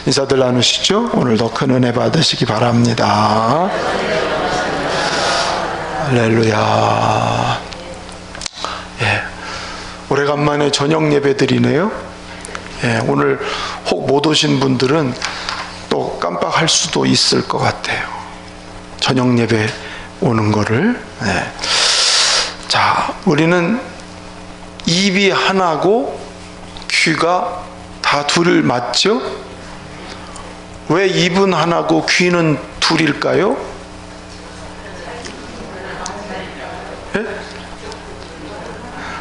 인사들 나누시죠? 오늘도 큰 은혜 받으시기 바랍니다. 할렐루야. 예, 오래간만에 저녁 예배 드리네요. 예, 오늘 혹 못 오신 분들은 또 깜빡할 수도 있을 것 같아요. 저녁 예배 오는 거를. 예. 자, 우리는 입이 하나고 귀가 다 둘 맞죠? 왜 입은 하나고 귀는 둘일까요? 예?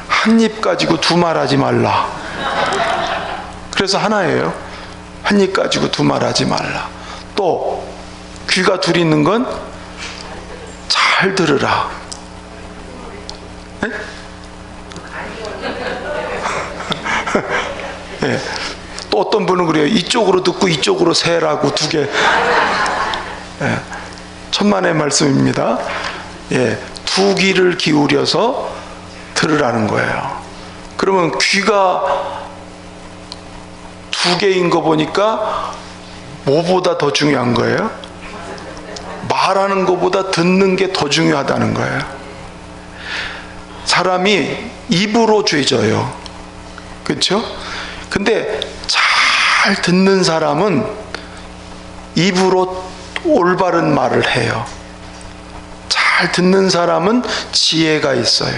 한 입 가지고 두 말 하지 말라. 그래서 하나예요. 한 입 가지고 두 말 하지 말라. 또 귀가 둘 있는 건 잘 들으라. 예? 예. 또 어떤 분은 그래요. 이쪽으로 듣고 이쪽으로 세라고 두 개. 예. 천만의 말씀입니다. 예. 두 귀를 기울여서 들으라는 거예요. 그러면 귀가 두 개인 거 보니까 뭐보다 더 중요한 거예요? 말하는 것보다 듣는 게 더 중요하다는 거예요. 사람이 입으로 죄져요. 그렇죠? 근데 잘 듣는 사람은 입으로 올바른 말을 해요. 잘 듣는 사람은 지혜가 있어요.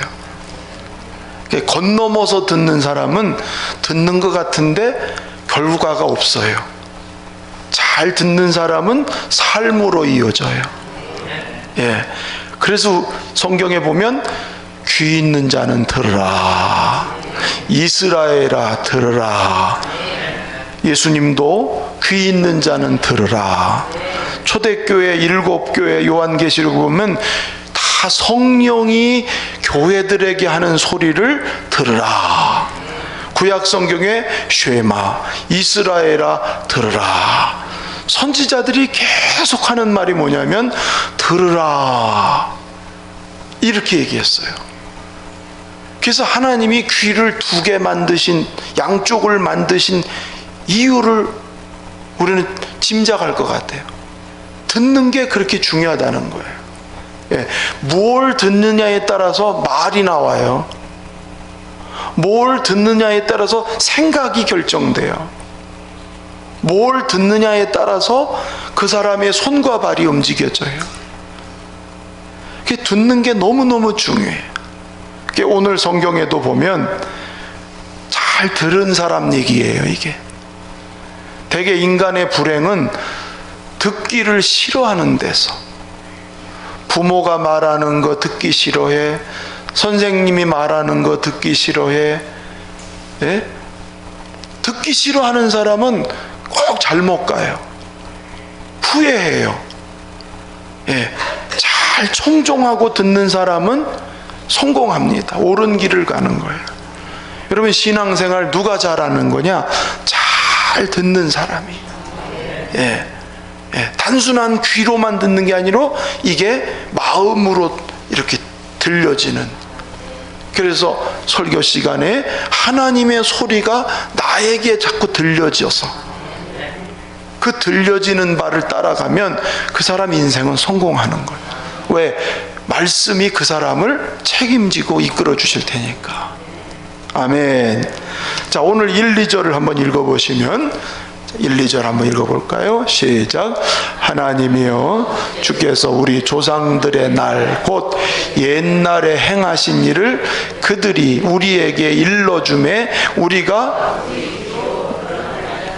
건너머서 듣는 사람은 듣는 것 같은데 결과가 없어요. 잘 듣는 사람은 삶으로 이어져요. 예. 그래서 성경에 보면 귀 있는 자는 들으라. 이스라엘아 들으라. 예수님도 귀 있는 자는 들으라. 초대교회 7교회 요한계시록 보면 다 성령이 교회들에게 하는 소리를 들으라. 구약 성경에 쉐마 이스라엘아 들으라. 선지자들이 계속 하는 말이 뭐냐면 들으라 이렇게 얘기했어요. 그래서 하나님이 귀를 두 개 만드신, 양쪽을 만드신 이유를 우리는 짐작할 것 같아요. 듣는 게 그렇게 중요하다는 거예요. 예, 뭘 듣느냐에 따라서 말이 나와요. 뭘 듣느냐에 따라서 생각이 결정돼요. 뭘 듣느냐에 따라서 그 사람의 손과 발이 움직여져요. 듣는 게 너무너무 중요해요. 오늘 성경에도 보면 잘 들은 사람 얘기예요. 이게 대개 인간의 불행은 듣기를 싫어하는 데서, 부모가 말하는 거 듣기 싫어해, 선생님이 말하는 거 듣기 싫어해. 예? 듣기 싫어하는 사람은 꼭 잘못 가요. 후회해요. 예. 잘 청종하고 듣는 사람은 성공합니다. 옳은 길을 가는 거예요. 여러분, 신앙생활 누가 잘하는 거냐? 잘 듣는 사람이. 예. 예. 단순한 귀로만 듣는 게 아니라 이게 마음으로 이렇게 들려지는. 그래서 설교 시간에 하나님의 소리가 나에게 자꾸 들려져서 그 들려지는 바를 따라가면 그 사람 인생은 성공하는 거예요. 왜? 말씀이 그 사람을 책임지고 이끌어 주실 테니까. 아멘. 자, 오늘 1, 2절을 한번 읽어보시면, 1, 2절 한번 읽어볼까요? 시작. 하나님이여 주께서 우리 조상들의 날 곧 옛날에 행하신 일을 그들이 우리에게 일러주매 우리가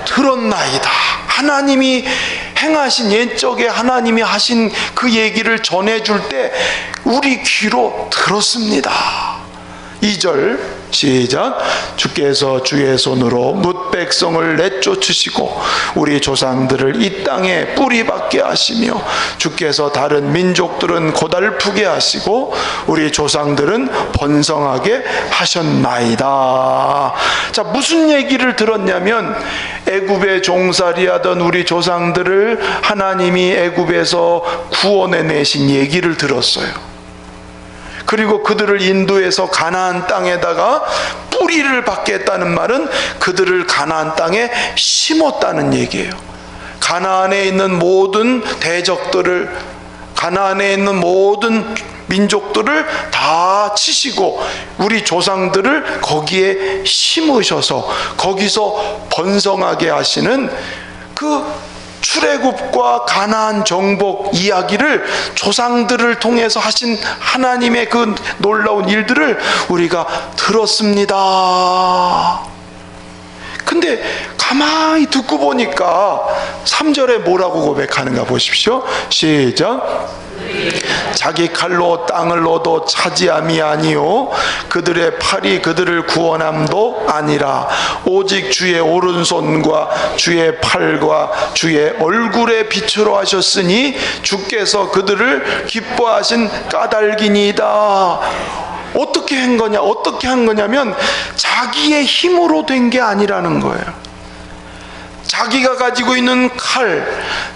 들었나이다. 하나님이 행하신, 옛적에 하나님이 하신 그 얘기를 전해줄 때 우리 귀로 들었습니다. 2절 시작. 주께서 주의 손으로 뭇 백성을 내쫓으시고 우리 조상들을 이 땅에 뿌리박게 하시며 주께서 다른 민족들은 고달프게 하시고 우리 조상들은 번성하게 하셨나이다. 자, 무슨 얘기를 들었냐면 애굽에 종살이하던 우리 조상들을 하나님이 애굽에서 구원해 내신 얘기를 들었어요. 그리고 그들을 인도해서 가나안 땅에다가 뿌리를 박게 했다는 말은 그들을 가나안 땅에 심었다는 얘기예요. 가나안에 있는 모든 대적들을, 가나안에 있는 모든 민족들을 다 치시고 우리 조상들을 거기에 심으셔서 거기서 번성하게 하시는 그 출애굽과 가나안 정복 이야기를 조상들을 통해서 하신 하나님의 그 놀라운 일들을 우리가 들었습니다. 근데 가만히 듣고 보니까 3절에 뭐라고 고백하는가 보십시오. 시작. 자기 칼로 땅을 얻어 차지함이 아니요 그들의 팔이 그들을 구원함도 아니라 오직 주의 오른손과 주의 팔과 주의 얼굴의 빛으로 하셨으니 주께서 그들을 기뻐하신 까닭이니이다. 어떻게 한 거냐? 어떻게 한 거냐면 자기의 힘으로 된 게 아니라는 거예요. 자기가 가지고 있는 칼,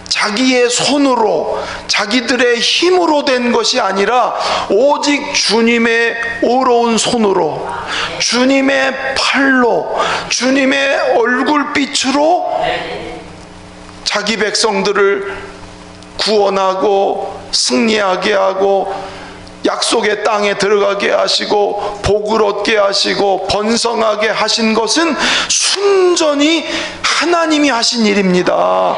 자기의 손으로, 자기들의 힘으로 된 것이 아니라 오직 주님의 의로운 손으로, 주님의 팔로, 주님의 얼굴빛으로 자기 백성들을 구원하고 승리하게 하고 약속의 땅에 들어가게 하시고 복을 얻게 하시고 번성하게 하신 것은 순전히 하나님이 하신 일입니다.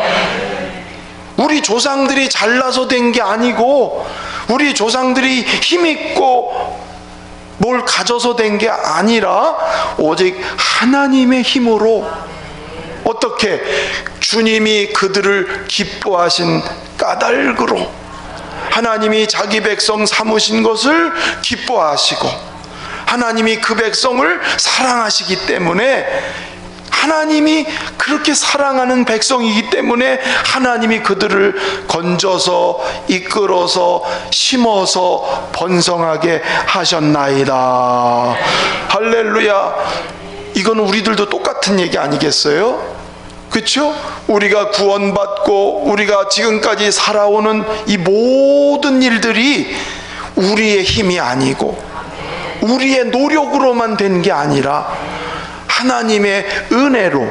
우리 조상들이 잘나서 된 게 아니고 우리 조상들이 힘있고 뭘 가져서 된 게 아니라 오직 하나님의 힘으로, 어떻게? 주님이 그들을 기뻐하신 까닭으로 하나님이 자기 백성 삼으신 것을 기뻐하시고 하나님이 그 백성을 사랑하시기 때문에, 하나님이 그렇게 사랑하는 백성이기 때문에 하나님이 그들을 건져서 이끌어서 심어서 번성하게 하셨나이다. 할렐루야. 이거는 우리들도 똑같은 얘기 아니겠어요? 그렇죠? 우리가 구원받고 우리가 지금까지 살아오는 이 모든 일들이 우리의 힘이 아니고 우리의 노력으로만 된 게 아니라 하나님의 은혜로,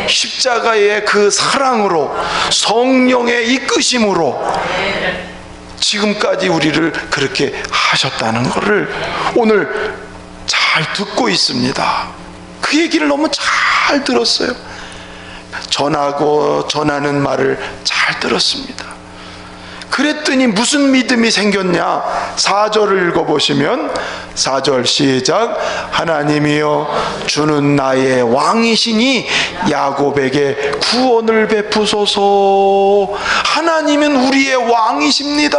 십자가의 그 사랑으로, 성령의 이끄심으로 지금까지 우리를 그렇게 하셨다는 것을 오늘 잘 듣고 있습니다. 그 얘기를 너무 잘 들었어요. 전하고 전하는 말을 잘 들었습니다. 그랬더니 무슨 믿음이 생겼냐? 4절을 읽어보시면 4절 시작. 하나님이여 주는 나의 왕이시니 야곱에게 구원을 베푸소서. 하나님은 우리의 왕이십니다.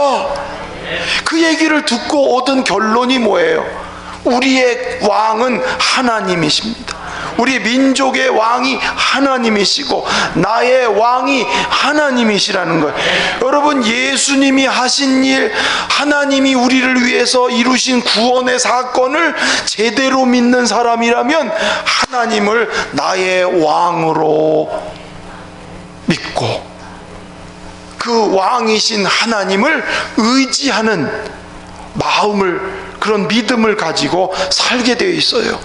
그 얘기를 듣고 얻은 결론이 뭐예요? 우리의 왕은 하나님이십니다. 우리 민족의 왕이 하나님이시고 나의 왕이 하나님이시라는 거예요. 여러분, 예수님이 하신 일, 하나님이 우리를 위해서 이루신 구원의 사건을 제대로 믿는 사람이라면 하나님을 나의 왕으로 믿고 그 왕이신 하나님을 의지하는 마음을, 그런 믿음을 가지고 살게 되어 있어요.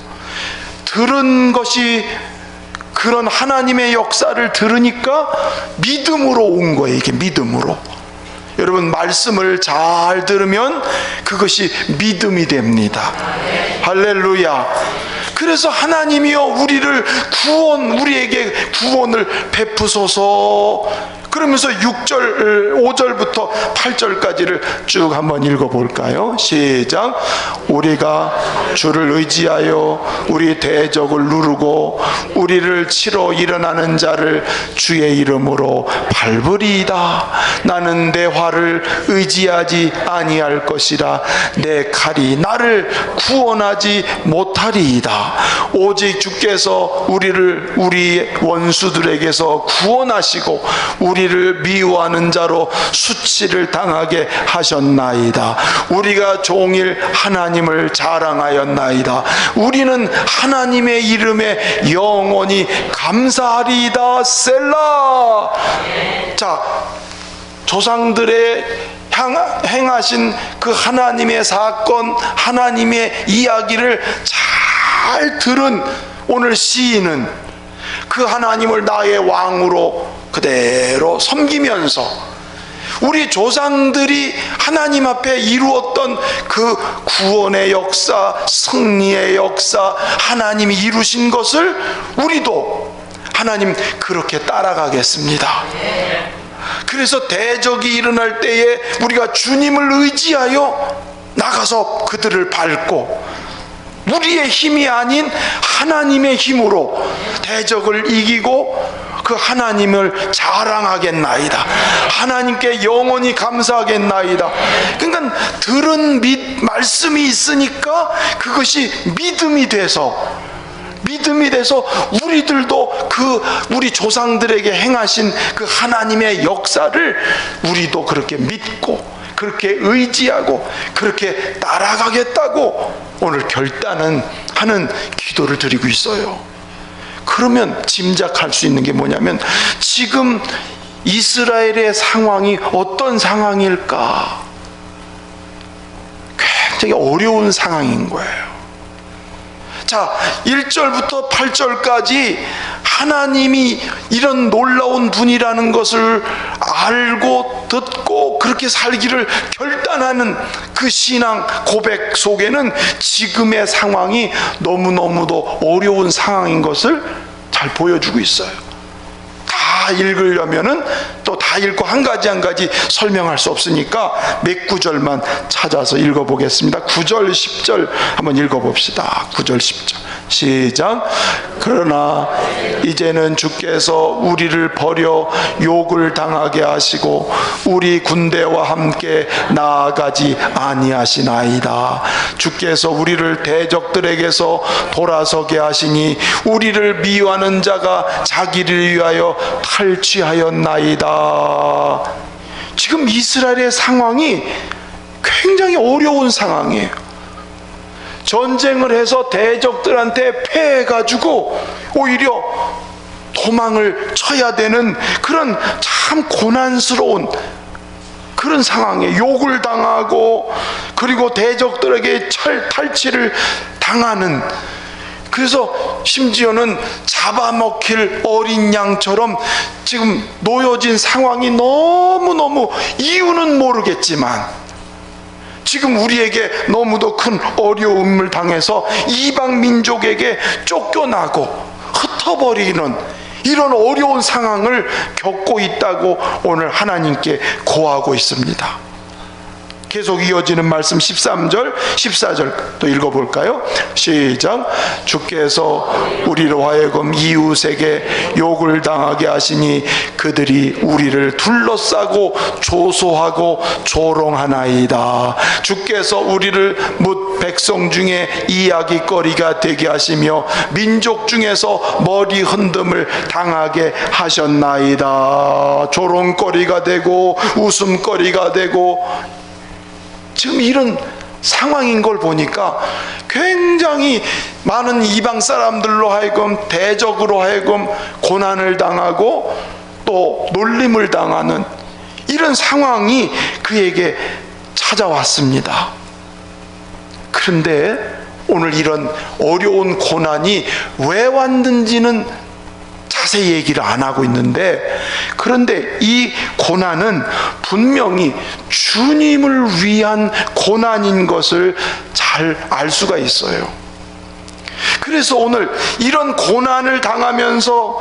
들은 것이, 그런 하나님의 역사를 들으니까 믿음으로 온 거예요. 이게 믿음으로. 여러분, 말씀을 잘 들으면 그것이 믿음이 됩니다. 할렐루야. 그래서 하나님이여 우리에게 구원을 베푸소서. 그러면서 6절, 5절부터 8절까지를 쭉 한번 읽어볼까요? 시작. 우리가 주를 의지하여 우리 대적을 누르고 우리를 치러 일어나는 자를 주의 이름으로 밟으리이다. 나는 내 활을 의지하지 아니할 것이라. 내 칼이 나를 구원하지 못하리이다. 오직 주께서 우리 원수들에게서 구원하시고 우리를 미워하는 자로 수치를 당하게 하셨나이다. 우리가 종일 하나님을 자랑하였나이다. 우리는 하나님의 이름에 영원히 감사하리이다. 셀라. 자, 조상들의 행하신 그 하나님의 사건, 하나님의 이야기를 잘 들은 오늘 시인은 그 하나님을 나의 왕으로 그대로 은혜로 섬기면서 우리 조상들이 하나님 앞에 이루었던 그 구원의 역사, 승리의 역사, 하나님이 이루신 것을 우리도 하나님 그렇게 따라가겠습니다. 그래서 대적이 일어날 때에 우리가 주님을 의지하여 나가서 그들을 밟고 우리의 힘이 아닌 하나님의 힘으로 대적을 이기고 그 하나님을 자랑하겠나이다. 하나님께 영원히 감사하겠나이다. 그러니까 들은 말씀이 있으니까 그것이 믿음이 돼서 우리들도 그 우리 조상들에게 행하신 그 하나님의 역사를 우리도 그렇게 믿고 그렇게 의지하고 그렇게 따라가겠다고 오늘 결단은 하는 기도를 드리고 있어요. 그러면 짐작할 수 있는 게 뭐냐면 지금 이스라엘의 상황이 어떤 상황일까? 굉장히 어려운 상황인 거예요. 자, 1절부터 8절까지 하나님이 이런 놀라운 분이라는 것을 알고 듣고 그렇게 살기를 결단하는 그 신앙 고백 속에는 지금의 상황이 너무너무도 어려운 상황인 것을 잘 보여주고 있어요. 다 읽으려면은 또 다 읽고 한 가지 한 가지 설명할 수 없으니까 몇 구절만 찾아서 읽어보겠습니다. 9절 10절 한번 읽어봅시다. 9절 10절 시작. 그러나 이제는 주께서 우리를 버려 욕을 당하게 하시고 우리 군대와 함께 나아가지 아니하시나이다. 주께서 우리를 대적들에게서 돌아서게 하시니 우리를 미워하는 자가 자기를 위하여 탈취하였나이다. 지금 이스라엘의 상황이 굉장히 어려운 상황이에요. 전쟁을 해서 대적들한테 패해가지고 오히려 도망을 쳐야 되는 그런 참 고난스러운 그런 상황에 욕을 당하고 그리고 대적들에게 탈취를 당하는, 그래서 심지어는 잡아먹힐 어린 양처럼 지금 놓여진 상황이 너무너무 이유는 모르겠지만 지금 우리에게 너무도 큰 어려움을 당해서 이방 민족에게 쫓겨나고 흩어버리는 이런 어려운 상황을 겪고 있다고 오늘 하나님께 고하고 있습니다. 계속 이어지는 말씀 13절 14절 또 읽어볼까요? 시작. 주께서 우리로 하여금 이웃에게 욕을 당하게 하시니 그들이 우리를 둘러싸고 조소하고 조롱하나이다. 주께서 우리를 뭇 백성 중에 이야기거리가 되게 하시며 민족 중에서 머리 흔듦을 당하게 하셨나이다. 조롱거리가 되고 웃음거리가 되고 지금 이런 상황인 걸 보니까 굉장히 많은 이방 사람들로 하여금 대적으로 하여금 고난을 당하고 또 놀림을 당하는 이런 상황이 그에게 찾아왔습니다. 그런데 오늘 이런 어려운 고난이 왜 왔는지는 자세히 얘기를 안 하고 있는데, 그런데 이 고난은 분명히 주님을 위한 고난인 것을 잘 알 수가 있어요. 그래서 오늘 이런 고난을 당하면서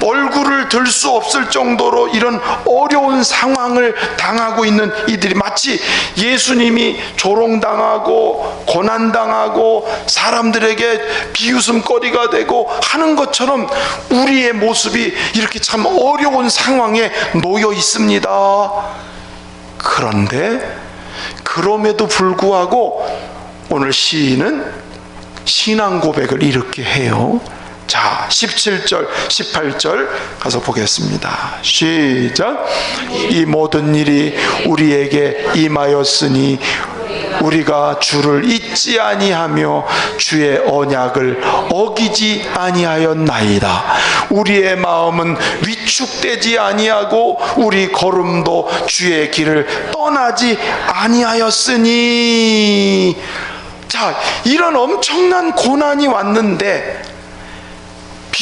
얼굴을 들 수 없을 정도로 이런 어려운 상황을 당하고 있는 이들이 마치 예수님이 조롱당하고 고난당하고 사람들에게 비웃음거리가 되고 하는 것처럼 우리의 모습이 이렇게 참 어려운 상황에 놓여 있습니다. 그런데 그럼에도 불구하고 오늘 시인은 신앙 고백을 이렇게 해요. 자, 17절 18절 가서 보겠습니다. 시작. 이 모든 일이 우리에게 임하였으니 우리가 주를 잊지 아니하며 주의 언약을 어기지 아니하였나이다. 우리의 마음은 위축되지 아니하고 우리 걸음도 주의 길을 떠나지 아니하였으니. 자, 이런 엄청난 고난이 왔는데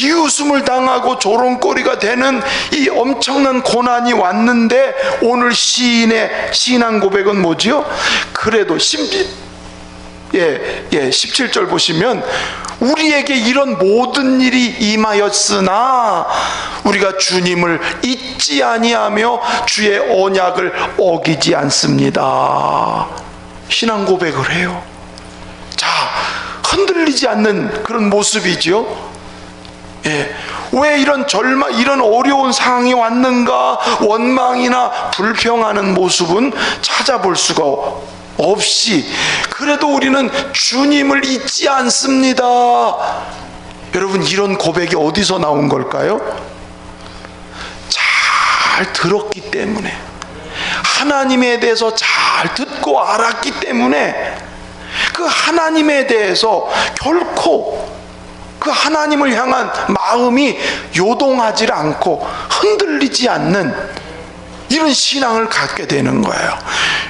비웃음을 당하고 조롱거리가 되는 이 엄청난 고난이 왔는데 오늘 시인의 신앙 고백은 뭐지요? 그래도 17절 보시면 우리에게 이런 모든 일이 임하였으나 우리가 주님을 잊지 아니하며 주의 언약을 어기지 않습니다. 신앙 고백을 해요. 자, 흔들리지 않는 그런 모습이죠. 왜 이런 이런 어려운 상황이 왔는가? 원망이나 불평하는 모습은 찾아볼 수가 없이 그래도 우리는 주님을 잊지 않습니다. 여러분, 이런 고백이 어디서 나온 걸까요? 잘 들었기 때문에, 하나님에 대해서 잘 듣고 알았기 때문에 그 하나님에 대해서 결코 그 하나님을 향한 마음이 요동하지 않고 흔들리지 않는 이런 신앙을 갖게 되는 거예요.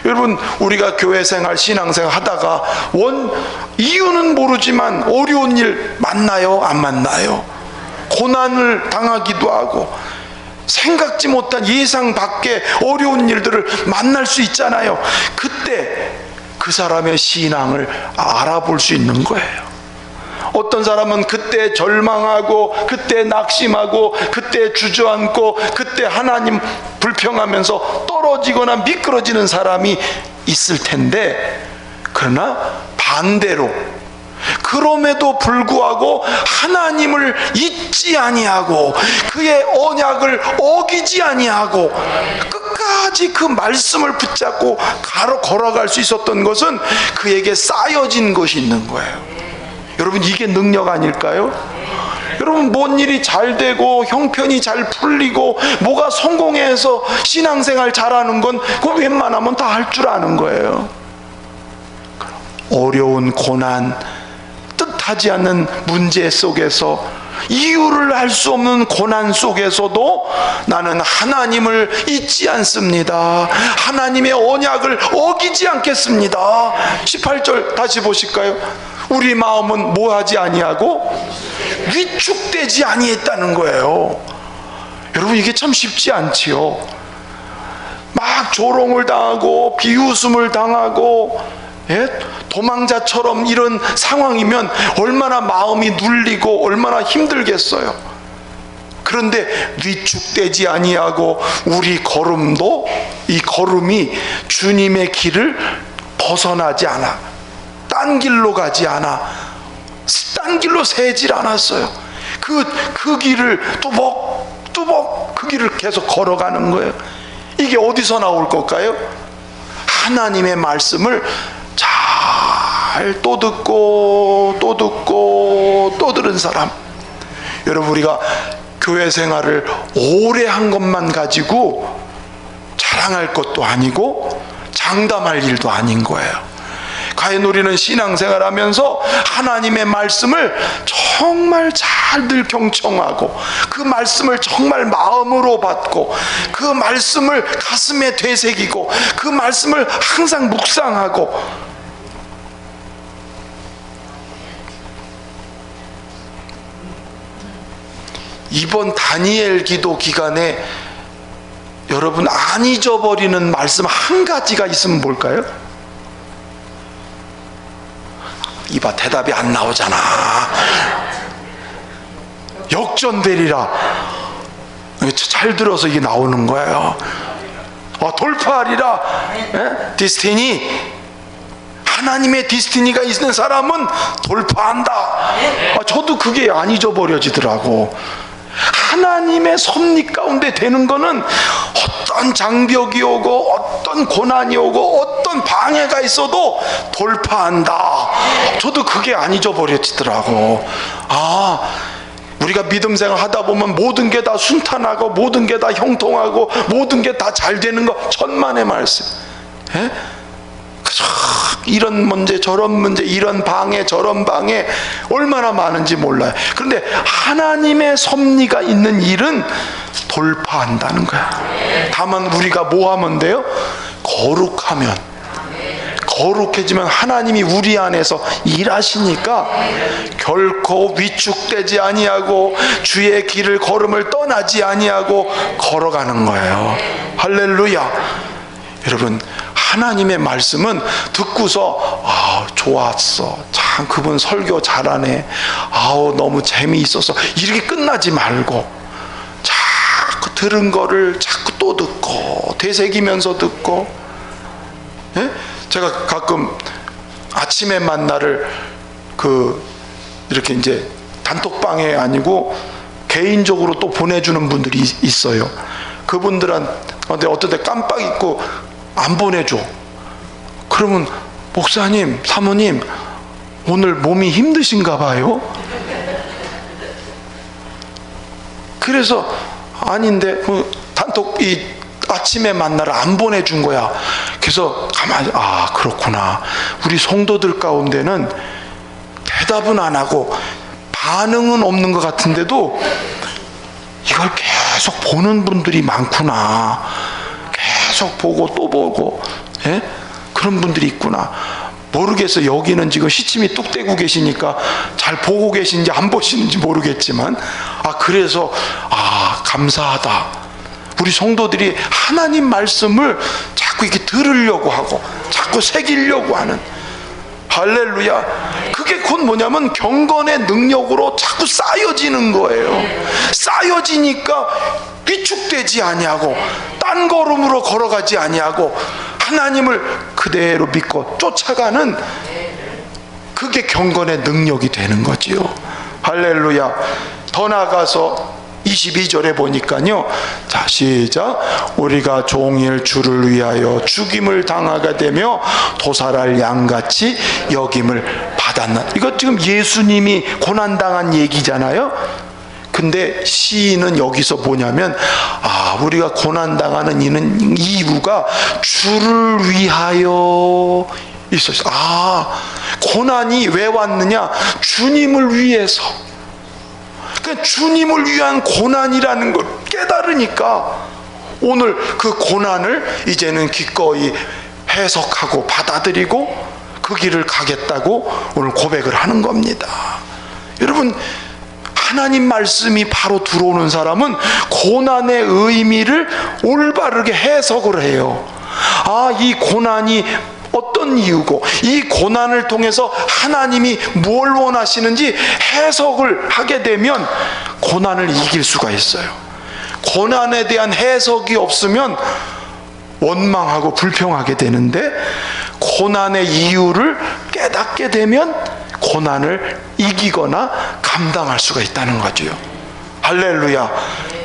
여러분, 우리가 교회생활, 신앙생활 하다가 이유는 모르지만 어려운 일 만나요? 안 만나요? 고난을 당하기도 하고 생각지 못한 예상 밖의 어려운 일들을 만날 수 있잖아요. 그때 그 사람의 신앙을 알아볼 수 있는 거예요. 어떤 사람은 그때 절망하고 그때 낙심하고 그때 주저앉고 그때 하나님 불평하면서 떨어지거나 미끄러지는 사람이 있을 텐데, 그러나 반대로 그럼에도 불구하고 하나님을 잊지 아니하고 그의 언약을 어기지 아니하고 끝까지 그 말씀을 붙잡고 걸어갈 수 있었던 것은 그에게 쌓여진 것이 있는 거예요. 여러분, 이게 능력 아닐까요? 여러분, 뭔 일이 잘 되고 형편이 잘 풀리고 뭐가 성공해서 신앙생활 잘하는 건 그거 웬만하면 다 할 줄 아는 거예요. 어려운 고난, 뜻하지 않는 문제 속에서, 이유를 알 수 없는 고난 속에서도 나는 하나님을 잊지 않습니다. 하나님의 언약을 어기지 않겠습니다. 18절 다시 보실까요? 우리 마음은 뭐하지 아니하고 위축되지 아니했다는 거예요. 여러분, 이게 참 쉽지 않지요. 막 조롱을 당하고 비웃음을 당하고 도망자처럼 이런 상황이면 얼마나 마음이 눌리고 얼마나 힘들겠어요. 그런데 위축되지 아니하고 우리 걸음도, 이 걸음이 주님의 길을 벗어나지 않아, 딴 길로 가지 않아, 딴 길로 새질 않았어요. 그 길을 뚜벅뚜벅 그 길을 계속 걸어가는 거예요. 이게 어디서 나올 걸까요? 하나님의 말씀을 잘 또 듣고 또 듣고 또 들은 사람. 여러분, 우리가 교회 생활을 오래 한 것만 가지고 자랑할 것도 아니고 장담할 일도 아닌 거예요. 과연 우리는 신앙생활 하면서 하나님의 말씀을 정말 잘 늘 경청하고 그 말씀을 정말 마음으로 받고 그 말씀을 가슴에 되새기고 그 말씀을 항상 묵상하고, 이번 다니엘 기도 기간에 여러분 안 잊어버리는 말씀 한 가지가 있으면 뭘까요? 이봐, 대답이 안 나오잖아. 역전되리라. 잘 들어서 이게 나오는 거예요. 돌파하리라. 디스티니, 하나님의 디스티니가 있는 사람은 돌파한다. 저도 그게 안 잊어버려지더라고. 하나님의 섭리 가운데 되는 거는 어떤 장벽이 오고 어떤 고난이 오고 어떤 방해가 있어도 돌파한다. 저도 그게 안 잊어버려지더라고. 우리가 믿음 생활 하다 보면 모든 게 다 순탄하고 모든 게 다 형통하고 모든 게 다 잘 되는 거 천만의 말씀. 이런 문제 저런 문제, 이런 방해 저런 방해 얼마나 많은지 몰라요. 그런데 하나님의 섭리가 있는 일은 돌파한다는 거야. 다만 우리가 뭐 하면 돼요? 거룩하면 거룩해지면 하나님이 우리 안에서 일하시니까 결코 위축되지 아니하고 주의 길을 걸음을 떠나지 아니하고 걸어가는 거예요. 할렐루야. 여러분, 하나님의 말씀은 듣고서 좋았어, 참 그분 설교 잘하네, 너무 재미있어서 이렇게 끝나지 말고 자꾸 들은 거를 자꾸 또 듣고 되새기면서 듣고. 예? 제가 가끔 아침에 만나를 이렇게 이제 단톡방에 아니고 개인적으로 또 보내주는 분들이 있어요. 그분들한테 어떤 때 깜빡 잊고 안 보내줘. 그러면 목사님, 사모님 오늘 몸이 힘드신가 봐요. 그래서 아닌데 단톡 아침에 만나를 안 보내준 거야. 그래서 가만히 그렇구나. 우리 성도들 가운데는 대답은 안 하고 반응은 없는 것 같은데도 이걸 계속 보는 분들이 많구나. 계속 보고 또 보고, 예? 그런 분들이 있구나. 모르겠어요. 여기는 지금 시침이 뚝 떼고 계시니까 잘 보고 계신지 안 보시는지 모르겠지만, 그래서 감사하다. 우리 성도들이 하나님 말씀을 자꾸 이렇게 들으려고 하고 자꾸 새기려고 하는. 할렐루야. 그게 곧 뭐냐면 경건의 능력으로 자꾸 쌓여지는 거예요. 쌓여지니까 위축되지 아니하고 딴 걸음으로 걸어가지 아니하고 하나님을 그대로 믿고 쫓아가는, 그게 경건의 능력이 되는 거지요. 할렐루야. 더 나아가서 22절에 보니까요, 자 시작. 우리가 종일 주를 위하여 죽임을 당하게 되며 도살할 양같이 여김을 받았나. 이거 지금 예수님이 고난당한 얘기잖아요. 근데 시인은 여기서 뭐냐면 우리가 고난당하는 이유가 주를 위하여 있었어. 고난이 왜 왔느냐? 주님을 위해서. 그러니까 주님을 위한 고난이라는 걸 깨달으니까 오늘 그 고난을 이제는 기꺼이 해석하고 받아들이고 그 길을 가겠다고 오늘 고백을 하는 겁니다. 여러분, 하나님 말씀이 바로 들어오는 사람은 고난의 의미를 올바르게 해석을 해요. 이 고난이 어떤 이유고 이 고난을 통해서 하나님이 뭘 원하시는지 해석을 하게 되면 고난을 이길 수가 있어요. 고난에 대한 해석이 없으면 원망하고 불평하게 되는데, 고난의 이유를 깨닫게 되면 고난을 이기거나 감당할 수가 있다는 거죠. 할렐루야.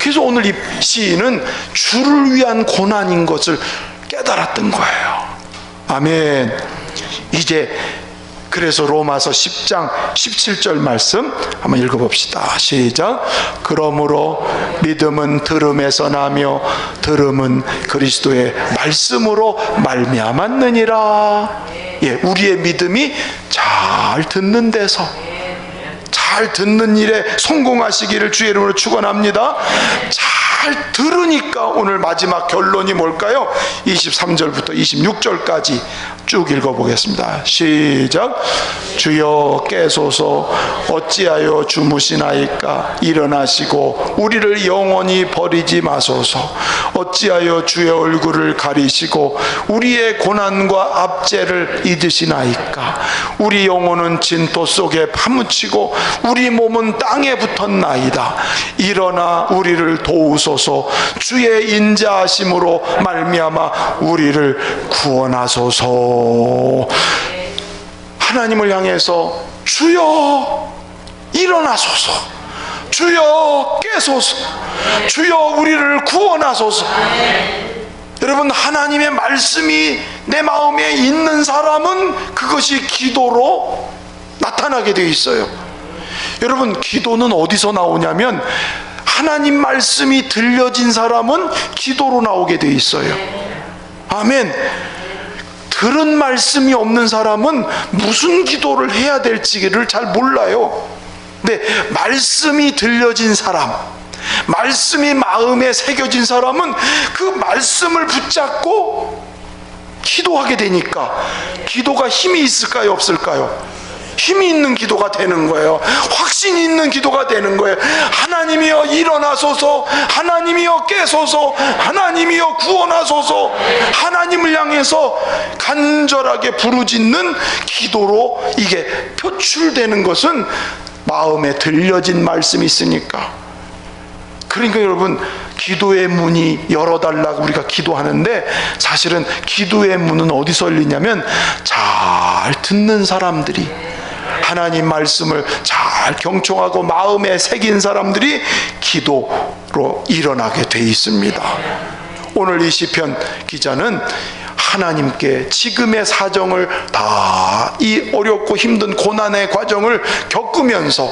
그래서 오늘 이 시인은 주를 위한 고난인 것을 깨달았던 거예요. 아멘. 이제 그래서 로마서 10장 17절 말씀 한번 읽어봅시다. 시작. 그러므로 믿음은 들음에서 나며 들음은 그리스도의 말씀으로 말미암았느니라. 우리의 믿음이 잘 듣는 데서, 잘 듣는 일에 성공하시기를 주의 이름으로 축원합니다. 잘 들으니까 오늘 마지막 결론이 뭘까요? 23절부터 26절까지 쭉 읽어보겠습니다. 시작. 주여 깨소서. 어찌하여 주무시나이까? 일어나시고 우리를 영원히 버리지 마소서. 어찌하여 주의 얼굴을 가리시고 우리의 고난과 압제를 잊으시나이까? 우리 영혼은 진토 속에 파묻히고 우리 몸은 땅에 붙었나이다. 일어나 우리를 도우소서. 주의 인자하심으로 말미암아 우리를 구원하소서. 하나님을 향해서 주여 일어나소서, 주여 깨소서, 주여 우리를 구원하소서. 여러분, 하나님의 말씀이 내 마음에 있는 사람은 그것이 기도로 나타나게 되어 있어요. 여러분, 기도는 어디서 나오냐면 하나님 말씀이 들려진 사람은 기도로 나오게 되어 있어요. 아멘. 들은 말씀이 없는 사람은 무슨 기도를 해야 될지를 잘 몰라요. 근데 말씀이 들려진 사람, 말씀이 마음에 새겨진 사람은 그 말씀을 붙잡고 기도하게 되니까 기도가 힘이 있을까요, 없을까요? 힘이 있는 기도가 되는 거예요. 확신 있는 기도가 되는 거예요. 하나님이여 일어나소서, 하나님이여 깨소서, 하나님이여 구원하소서. 하나님을 향해서 간절하게 부르짖는 기도로 이게 표출되는 것은 마음에 들려진 말씀이 있으니까. 그러니까 여러분, 기도의 문이 열어달라고 우리가 기도하는데, 사실은 기도의 문은 어디서 열리냐면 잘 듣는 사람들이, 하나님 말씀을 잘 경청하고 마음에 새긴 사람들이 기도로 일어나게 돼 있습니다. 오늘 이 시편 기자는 하나님께 지금의 사정을 다, 이 어렵고 힘든 고난의 과정을 겪으면서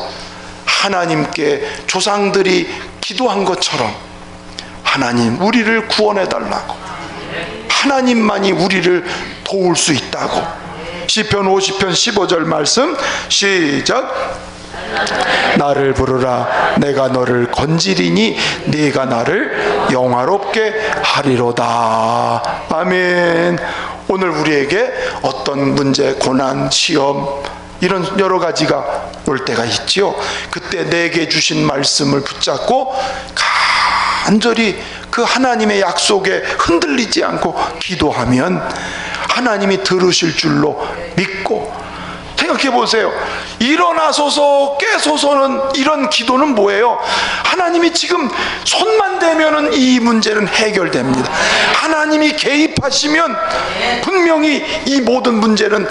하나님께 조상들이 기도한 것처럼 하나님 우리를 구원해 달라고, 하나님만이 우리를 도울 수 있다고. 시편 50편 15절 말씀 시작. 나를 부르라 내가 너를 건지리니 네가 나를 영화롭게 하리로다. 아멘. 오늘 우리에게 어떤 문제, 고난, 시험, 이런 여러 가지가 올 때가 있지요. 그때 내게 주신 말씀을 붙잡고 간절히 그 하나님의 약속에 흔들리지 않고 기도하면 하나님이 들으실 줄로 믿고. 생각해 보세요. 일어나소서 깨소서는, 이런 기도는 뭐예요? 하나님이 지금 손만 대면은 이 문제는 해결됩니다. 하나님이 개입하시면 분명히 이 모든 문제는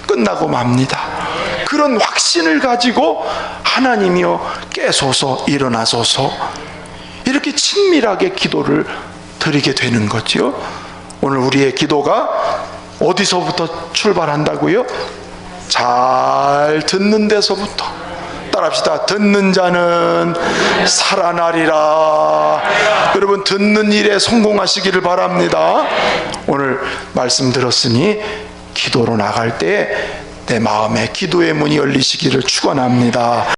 끝나고 맙니다. 그런 확신을 가지고 하나님이여 깨소서, 일어나소서, 이렇게 친밀하게 기도를 드리게 되는 거죠. 오늘 우리의 기도가 어디서부터 출발한다고요? 잘 듣는 데서부터. 따라합시다. 듣는 자는 살아나리라. 여러분, 듣는 일에 성공하시기를 바랍니다. 오늘 말씀 들었으니 기도로 나갈 때 내 마음에 기도의 문이 열리시기를 축원합니다.